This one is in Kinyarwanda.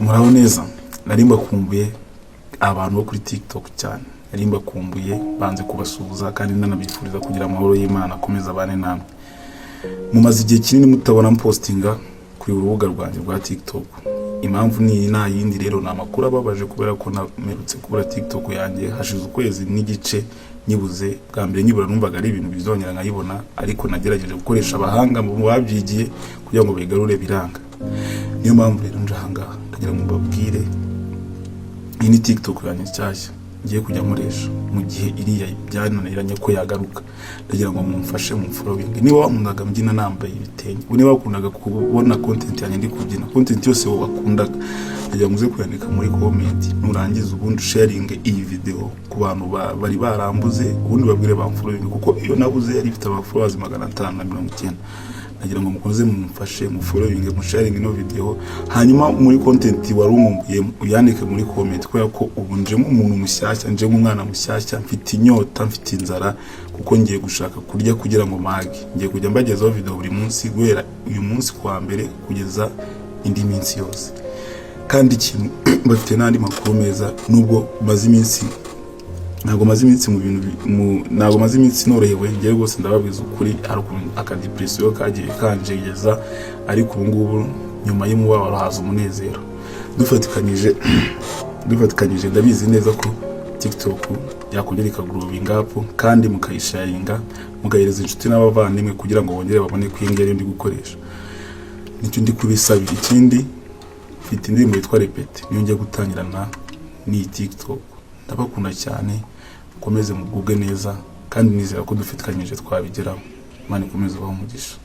muraho neza. Nari mbakumbuye abantu bo kuri TikTok cyane. Nari mbakumbuye banze kubasuhuza kandi nanabifuriza kugira amahoro y'Imana akomeza abane namwe. Mumaze igihe kinini mutabona postinga kuri urubuga rwanjye rwa TikTok. Impamvu ni nta yindi rero na makuru ababaje kubera ko namerutse kubura TikTok yanjye hashize ukwezi n'igice nyibuze. Bwa mbere nyibura numvaga ari ibintu bizongera nkayibona, ariko nagerageje gukoresha abahanga mu babyigiye kugira ngo bigarure biranga. Niyo mpamvu rero nje ahangaha ndagira ngo mbabwire iyi ni TikTok yanjye nshyashya ngiye kujya nkoresha mu gihe iriya byananiranye ko yagaruka. Ndagira ngo mumfashe mu following. Niba wakundaga mbyina nambaye ibitenge, niba wakundaga kubona content yanjye ndi kubyina, content yose wo bakundaga, ndagira ngo uze kuyandika muri comment, nurangiza ubundi sharing iyi video ku bantu bari barambuze, ubundi babwire bamfollowing kuko iyo nabuze yari ifite followers 590. Nagira ngo mukoze mumfashe mu following, mu sharing no video, hanyuma muri content warumumbuye uyandike muri comment, kubera ko ubu nje mu muntu mushyashya, nje mu mwana mushyashya, mfite inyota, mfite inzara, kuko ngiye gushaka kurya kugira ngo mage. Ngiye kujya mbagezaho video buri munsi guhera uyu munsi kwa mbere kugeza indi minsi yose. Kandi ikintu bafite n'andi makuru meza, nubwo maze iminsi ntabwo maze iminsi mu bintu ntabwo maze iminsi norohewe, ngiye rwose ndababwiza ukuri, akadepression kagiye kanjegeza, ariko ubu ngubu nyuma y'umubabaro haza umunezero. Dufatikanyije ndabizi neza ko TikTok yakongera ikagurubing up kandi mukayisharinga, mugahereza inshuti n'abavandimwe kugira ngo bongere babone ko ingere ndi gukoresha. Nicyo ndi kubisabira. Ikindi mfite indirimbo yitwa Repete niyo ngiye gutangirana ni TikTok. Ndabakunda cyane, mukomeze mugubwe neza kandi nizera ko dufatikanyije twabigeraho. Imana ikomeze ubahe umugisha.